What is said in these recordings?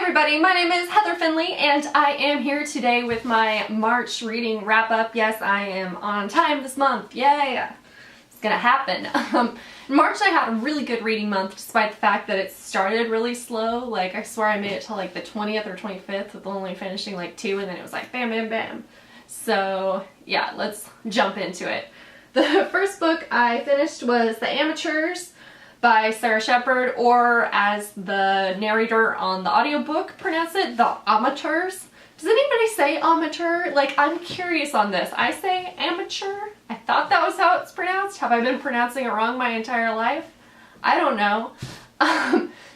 everybody, my name is Heather Finley and I am here today with my March reading wrap up. Yes, I am on time this month. Yay! It's gonna happen. In March I had a really good reading month despite the fact that it started really slow. Like I swear I made it till like the 20th or 25th with only finishing like 2 and then it was like bam bam bam. So yeah, let's jump into it. The first book I finished was The Amateurs by Sarah Shepard, or as the narrator on the audiobook pronounced it, The Amateurs. Does anybody say amateur? Like, I'm curious on this. I say amateur. I thought that was how it's pronounced. Have I been pronouncing it wrong my entire life? I don't know.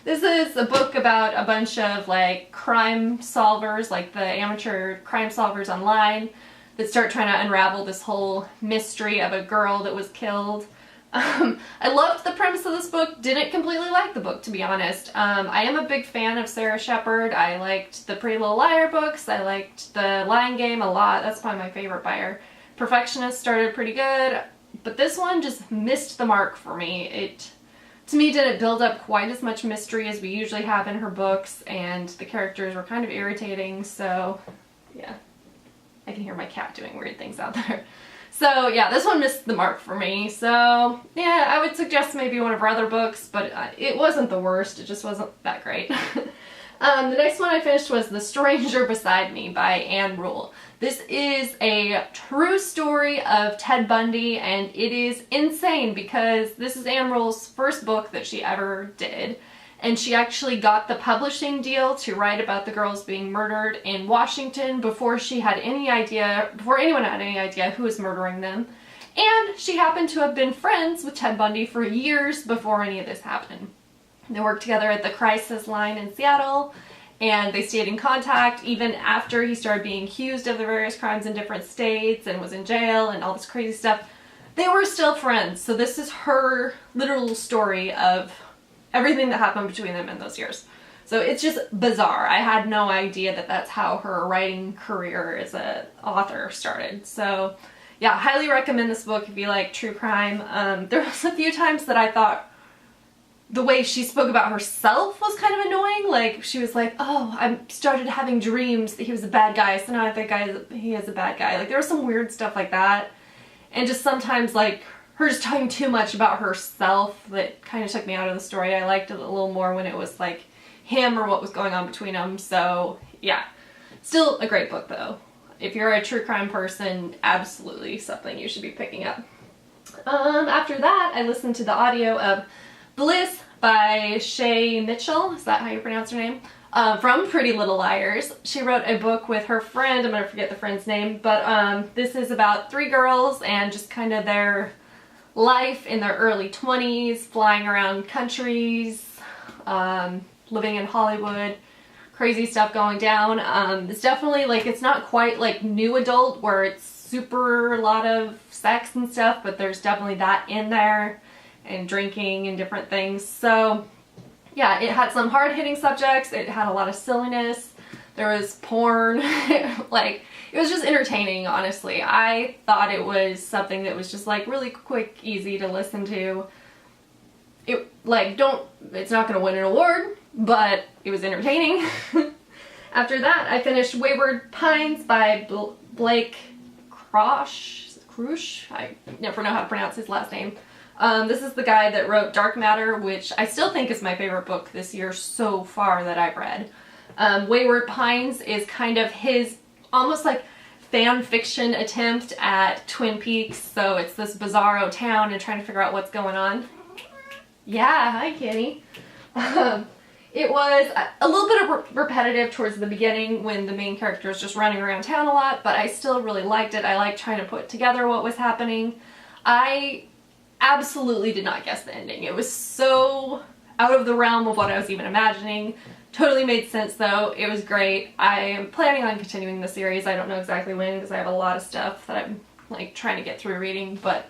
This is a book about a bunch of like crime solvers, like the amateur crime solvers online that start trying to unravel this whole mystery of a girl that was killed. I loved the premise of this book, didn't completely like the book, to be honest. I am a big fan of Sarah Shepard. I liked the Pretty Little Liar books. I liked The Lying Game a lot. That's probably my favorite by her. Perfectionist started pretty good, but this one just missed the mark for me. It, to me, didn't build up quite as much mystery as we usually have in her books, and the characters were kind of irritating, so yeah. I can hear my cat doing weird things out there. So yeah, this one missed the mark for me. So yeah, I would suggest maybe one of her other books, but it wasn't the worst. It just wasn't that great. The next one I finished was The Stranger Beside Me by Anne Rule. This is a true story of Ted Bundy, and it is insane because this is Anne Rule's first book that she ever did. And she actually got the publishing deal to write about the girls being murdered in Washington before she had any idea, before anyone had any idea who was murdering them. And she happened to have been friends with Ted Bundy for years before any of this happened. They worked together at the crisis line in Seattle, and they stayed in contact even after he started being accused of the various crimes in different states and was in jail and all this crazy stuff. They were still friends. So this is her literal story of everything that happened between them in those years. So it's just bizarre. I had no idea that that's how her writing career as an author started. So yeah, highly recommend this book if you like true crime. There was a few times that I thought the way she spoke about herself was kind of annoying. Like she was like, oh, I started having dreams that he was a bad guy, so now I think he is a bad guy. Like there was some weird stuff like that. And just sometimes like her just talking too much about herself that kind of took me out of the story. I liked it a little more when it was like him or what was going on between them. So yeah, still a great book though. If you're a true crime person, absolutely something you should be picking up. After that, I listened to the audio of Bliss by Shay Mitchell. Is that how you pronounce her name? From Pretty Little Liars. She wrote a book with her friend. I'm gonna forget the friend's name, but this is about 3 girls and just kind of their life in their early 20s, flying around countries, living in Hollywood, crazy stuff going down. It's definitely like, it's not quite like new adult where it's super a lot of sex and stuff, but there's definitely that in there, and drinking and different things. So yeah, it had some hard-hitting subjects, it had a lot of silliness, there was porn, like it was just entertaining, honestly. I thought it was something that was just like really quick, easy to listen to. It like it's not gonna win an award, but it was entertaining. After that, I finished Wayward Pines by Blake Crouch. I never know how to pronounce his last name. This is the guy that wrote Dark Matter, which I still think is my favorite book this year so far that I've read. Wayward Pines is kind of his almost like fan fiction attempt at Twin Peaks. So it's this bizarro town and trying to figure out what's going on. Yeah, hi Kitty. It was a little bit of repetitive towards the beginning when the main character was just running around town a lot, but I still really liked it. I liked trying to put together what was happening. I absolutely did not guess the ending. It was so out of the realm of what I was even imagining. Totally made sense though. It was great. I am planning on continuing the series. I don't know exactly when because I have a lot of stuff that I'm like trying to get through reading, but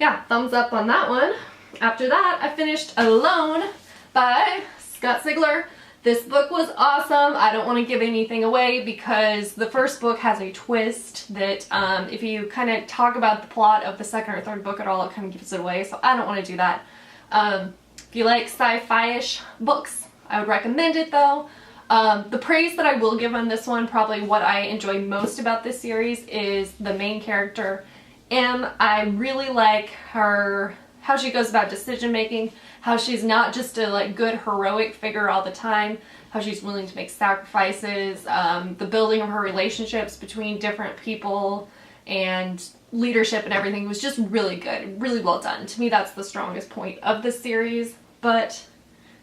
yeah, thumbs up on that one. After that, I finished Alone by Scott Sigler. This book was awesome. I don't want to give anything away because the first book has a twist that if you kind of talk about the plot of the second or third book at all, it kind of gives it away, so I don't want to do that. If you like sci-fi-ish books, I would recommend it though. The praise that I will give on this one, probably what I enjoy most about this series, is the main character, Em. I really like her, how she goes about decision making, how she's not just a like good heroic figure all the time, how she's willing to make sacrifices, the building of her relationships between different people and leadership and everything was just really good, really well done. To me, that's the strongest point of this series. But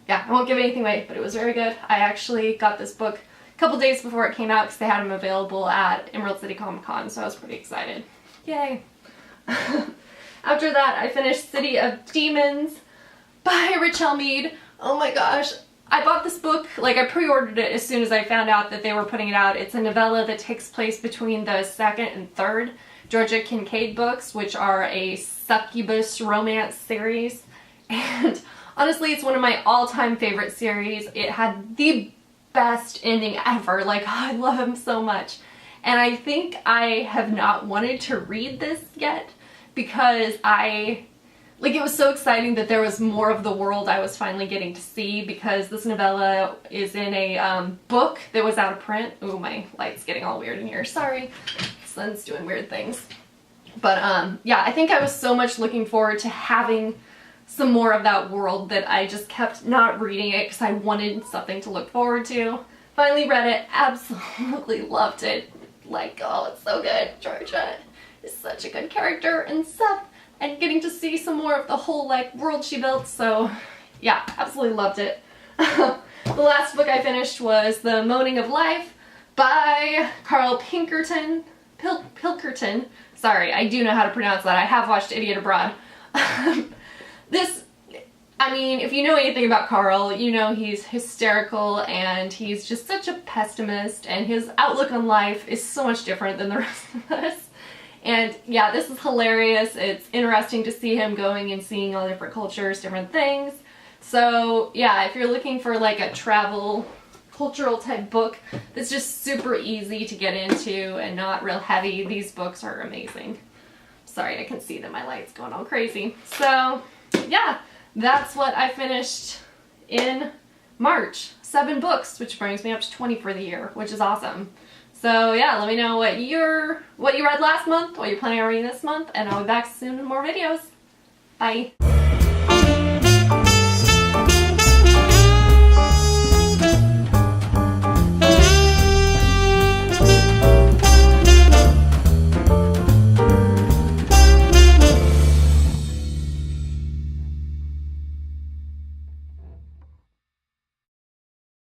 yeah, I won't give anything away, but it was very good. I actually got this book a couple days before it came out because they had them available at Emerald City Comic Con, so I was pretty excited. Yay! After that, I finished City of Demons by Richelle Mead. Oh my gosh. I bought this book, like I pre-ordered it as soon as I found out that they were putting it out. It's a novella that takes place between the second and third Georgia Kincaid books, which are a succubus romance series. And honestly, it's one of my all-time favorite series. It had the best ending ever. Like, I love him so much. And I think I have not wanted to read this yet because it was so exciting that there was more of the world I was finally getting to see, because this novella is in a book that was out of print. Ooh, my light's getting all weird in here. Sorry. The sun's doing weird things. But yeah, I think I was so much looking forward to having some more of that world that I just kept not reading it because I wanted something to look forward to. Finally read it. Absolutely loved it. Like, oh, it's so good. Georgia is such a good character and stuff. And getting to see some more of the whole like world she built, so yeah, absolutely loved it. The last book I finished was The Moaning of Life by Carl Pinkerton. Pilkerton. Sorry, I do know how to pronounce that. I have watched Idiot Abroad. This, I mean, if you know anything about Carl, you know he's hysterical and he's just such a pessimist, and his outlook on life is so much different than the rest of us. And yeah, this is hilarious. It's interesting to see him going and seeing all different cultures, different things. So yeah, if you're looking for like a travel, cultural type book that's just super easy to get into and not real heavy, these books are amazing. Sorry, I can see that my light's going all crazy. So yeah, that's what I finished in March. 7 books, which brings me up to 20 for the year, which is awesome. So yeah, let me know what you read last month, what you're planning on reading this month, and I'll be back soon with more videos. Bye!